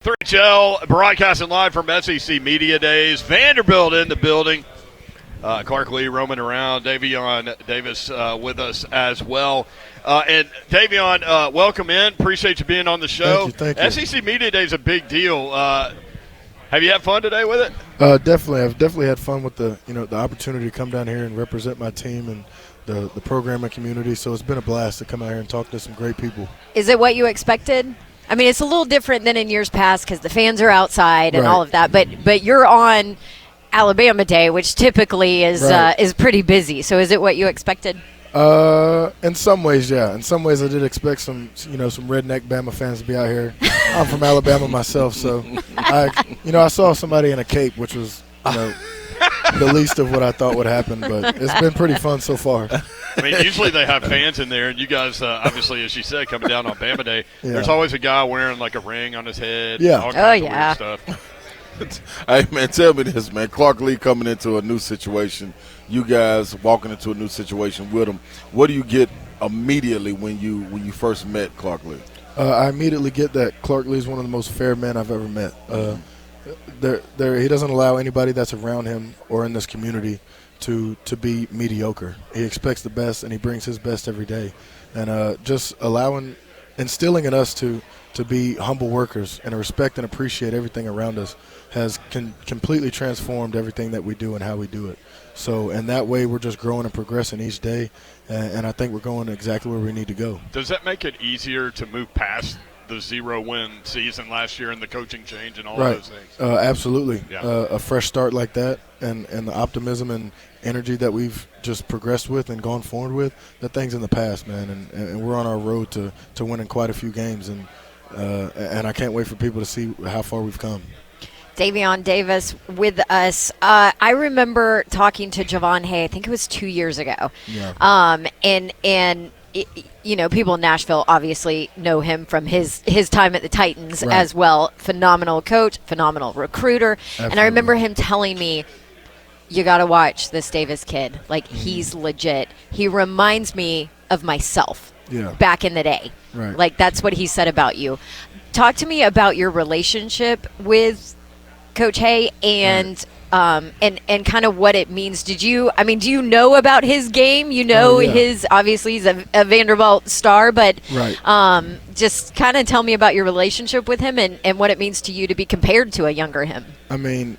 3HL broadcasting live from SEC Media Days. Vanderbilt in the building. Clark Lea roaming around. Daevion Davis with us as well. And Daevion, welcome in. Appreciate you being on the show. Thank you. SEC Media Day is a big deal. Have you had fun today with it? Definitely. I've definitely had fun with the opportunity to come down here and represent my team and the program and community. So it's been a blast to come out here and talk to some great people. Is it what you expected? I mean, it's a little different than in years past because the fans are outside and all of that. But you're on Alabama Day, which typically is pretty busy. So is it what you expected? In some ways, yeah. In some ways, I did expect some redneck Bama fans to be out here. I'm from Alabama myself, so I saw somebody in a cape, which was the least of what I thought would happen. But it's been pretty fun so far. I mean, usually they have fans in there, and you guys, obviously, as she said, coming down on Bama Day, there's always a guy wearing like a ring on his head. Yeah. All kinds of weird stuff. Hey, man, tell me this, man. Clark Lea coming into a new situation. You guys walking into a new situation with him. What do you get immediately when you first met Clark Lea? I immediately get that Clark Lea is one of the most fair men I've ever met. He doesn't allow anybody that's around him or in this community to be mediocre. He expects the best, and he brings his best every day. And just instilling in us to be humble workers and to respect and appreciate everything around us has completely transformed everything that we do and how we do it. So in that way, we're just growing and progressing each day, and I think we're going exactly where we need to go. Does that make it easier to move past the 0-win season last year and the coaching change and all those things? Absolutely. Yeah. A fresh start like that and the optimism and energy that we've just progressed with and gone forward with, that thing's in the past, man, and we're on our road to winning quite a few games, and I can't wait for people to see how far we've come. Daevion Davis with us. I remember talking to Javon Hay, I think it was 2 years ago. Yeah. And people in Nashville obviously know him from his time at the Titans as well. Phenomenal coach, phenomenal recruiter. Absolutely. And I remember him telling me, you got to watch this Davis kid. Like, he's legit. He reminds me of myself back in the day. Right. Like, that's what he said about you. Talk to me about your relationship with Coach Hay and kind of what it means. Do you know about his game? Obviously he's a Vanderbilt star, but just kind of tell me about your relationship with him and what it means to you to be compared to a younger him. I mean,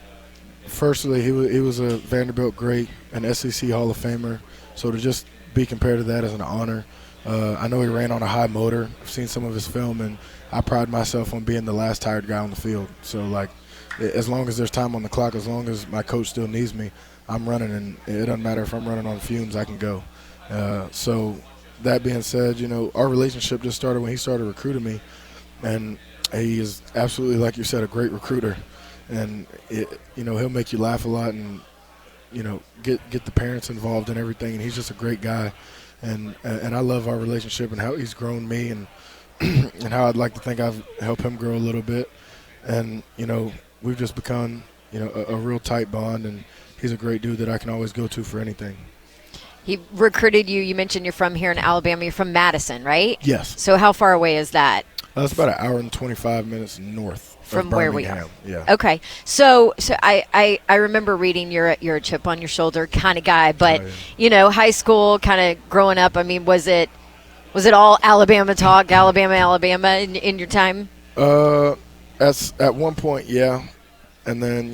firstly, he was a Vanderbilt great, an SEC Hall of Famer, so to just be compared to that is an honor. I know he ran on a high motor. I've seen some of his film, and I pride myself on being the last tired guy on the field. So, as long as there's time on the clock, as long as my coach still needs me, I'm running, and it doesn't matter if I'm running on fumes, I can go. So that being said, our relationship just started when he started recruiting me, and he is absolutely, like you said, a great recruiter. And, he'll make you laugh a lot and, get the parents involved in everything, and he's just a great guy. And I love our relationship and how he's grown me and and how I'd like to think I've helped him grow a little bit. And, we've just become, a real tight bond, and he's a great dude that I can always go to for anything. He recruited you. You mentioned you're from here in Alabama. You're from Madison, right? Yes. So how far away is that? It's about an hour and 25 minutes north from of where we are. Birmingham. Yeah. Okay. So I remember reading you're a chip on your shoulder kind of guy, but high school, kind of growing up. I mean, was it all Alabama talk, Alabama in your time? At one point, yeah, and then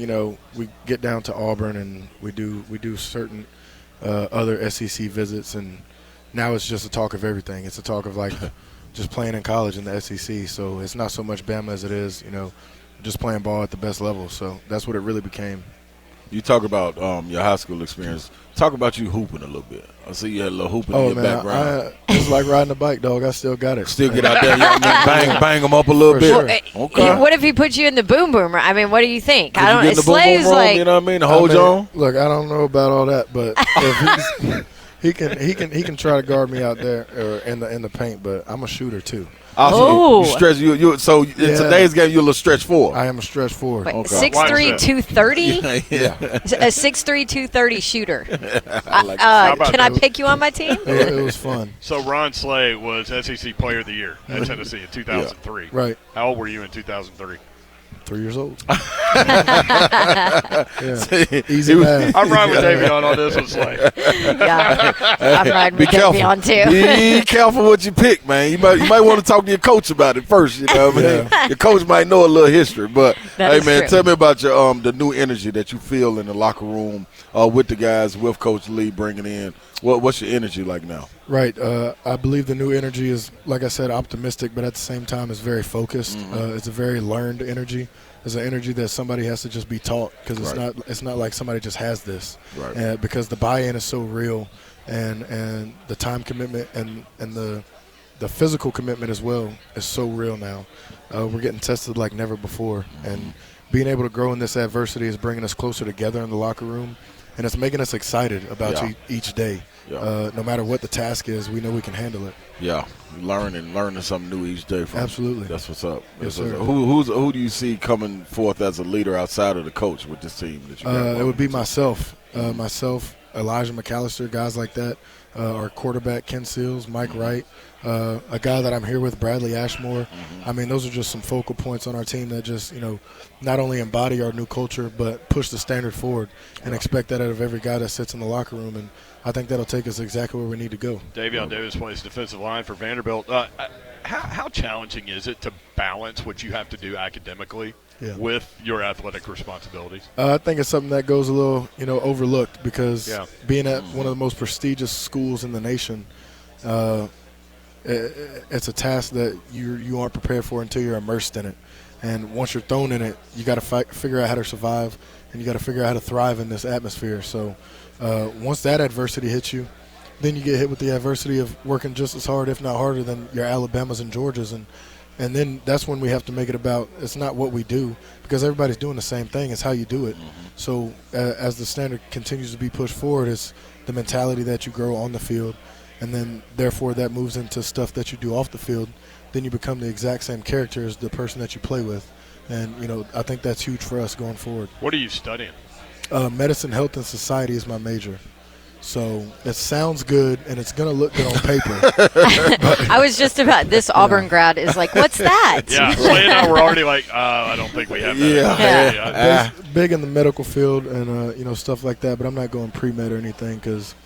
we get down to Auburn and we do certain other SEC visits, and now it's just a talk of everything. It's a talk of just playing in college in the SEC. So it's not so much Bama as it is just playing ball at the best level. So that's what it really became. You talk about your high school experience. Talk about you hooping a little bit. I see you had a little hooping in your background. It's like riding a bike, dog. I still got it. Still get out there, bang them up a little bit. Sure. Okay. What if he puts you in the boom boomer? I mean, what do you think? Could you get in the boom boom room, you know what I mean? To hold you on. Look, I don't know about all that, but if he can try to guard me out there or in the paint, but I'm a shooter too. Oh, you stretch so in today's game you're a little stretch forward. I am a stretch forward. 6'3", 230? Yeah. A 6'3", 230 shooter. Can I pick you on my team? It was fun. So Ron Slay was SEC Player of the Year at Tennessee in 2003. Right. How old were you in 2003? 3 years old. See, Easy math. I'm riding with Daevion on this one, Slay. Yeah, I'm riding with Daevion too. Be careful what you pick, man. You might want to talk to your coach about it first. You know what I mean? Your coach might know a little history, but That hey, is man, true. tell me about your the new energy that you feel in the locker room with the guys, with Coach Lee bringing in. What's your energy like now? Right. I believe the new energy is, like I said, optimistic, but at the same time is very focused. It's a very learned energy. It's an energy that somebody has to just be taught, because it's not like somebody just has this. Right. Because the buy-in is so real, and the time commitment and the physical commitment as well is so real now. We're getting tested like never before, and being able to grow in this adversity is bringing us closer together in the locker room. And it's making us excited about each day. Yeah. No matter what the task is, we know we can handle it. Yeah, learning something new each day. Absolutely. That's what's up. Yes, sir. Who do you see coming forth as a leader outside of the coach with this team that you got? It would be myself, Elijah McAllister, guys like that. Our quarterback, Ken Seals, Mike Wright, a guy that I'm here with, Bradley Ashmore. I mean, those are just some focal points on our team that just, not only embody our new culture, but push the standard forward and expect that out of every guy that sits in the locker room. And I think that'll take us exactly where we need to go. Daevion Davis plays defensive line for Vanderbilt. How challenging is it to balance what you have to do academically with your athletic responsibilities? I think it's something that goes a little, overlooked, because being at one of the most prestigious schools in the nation, it's a task that you aren't prepared for until you're immersed in it. And once you're thrown in it, you got to figure out how to survive, and you got to figure out how to thrive in this atmosphere. So once that adversity hits you, then you get hit with the adversity of working just as hard, if not harder, than your Alabamas and Georgias. And then that's when we have to make it about, it's not what we do, because everybody's doing the same thing. It's how you do it. So as the standard continues to be pushed forward, it's the mentality that you grow on the field, and then therefore that moves into stuff that you do off the field. Then you become the exact same character as the person that you play with. And, I think that's huge for us going forward. What are you studying? Medicine, health, and society is my major. So it sounds good, and it's going to look good on paper. I was just about, this Auburn grad is like, what's that? Yeah, Slay and I were already like, I don't think we have that. Big in the medical field and, stuff like that, but I'm not going pre-med or anything because –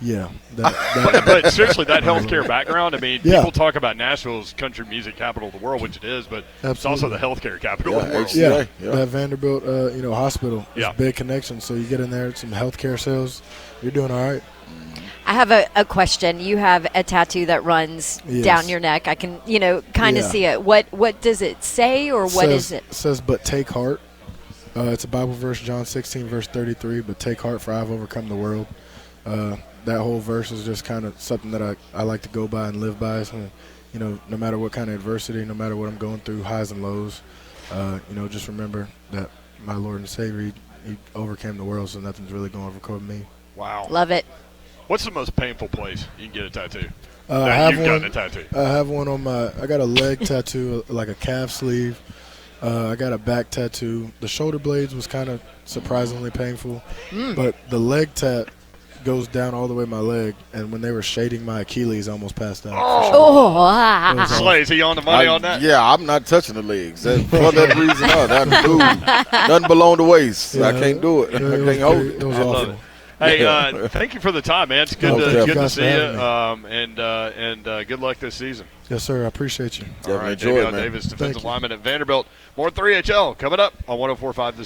but seriously, that healthcare background, I mean, people talk about Nashville's country music capital of the world, which it is, but it's also the healthcare capital of the world. That Vanderbilt, hospital is a big connection. So you get in there, some healthcare sales, you're doing all right. I have a question. You have a tattoo that runs down your neck. I can, kind of see it. What does it say, or what is it? It says, "But take heart." It's a Bible verse, John 16, verse 33. But take heart, for I have overcome the world. That whole verse is just kind of something that I like to go by and live by. So, no matter what kind of adversity, no matter what I'm going through, highs and lows, just remember that my Lord and Savior, he overcame the world, so nothing's really going to overcome me. Wow. Love it. What's the most painful place you can get a tattoo? You've gotten a tattoo. I have one on I got a leg tattoo, like a calf sleeve. I got a back tattoo. The shoulder blades was kind of surprisingly painful, but the leg tat goes down all the way my leg, and when they were shading my Achilles, I almost passed out. Slay, is he on the money on that? Yeah, I'm not touching the legs. For that reason, nothing below the waist. I can't do it. I can't hold it. It was awful. Hey, thank you for the time, man. It's good to see you, and good luck this season. Yes, sir. I appreciate you. All right, enjoy it, Daevion man. Davis, defensive lineman at Vanderbilt. More 3HL coming up on 104.5 The Zone.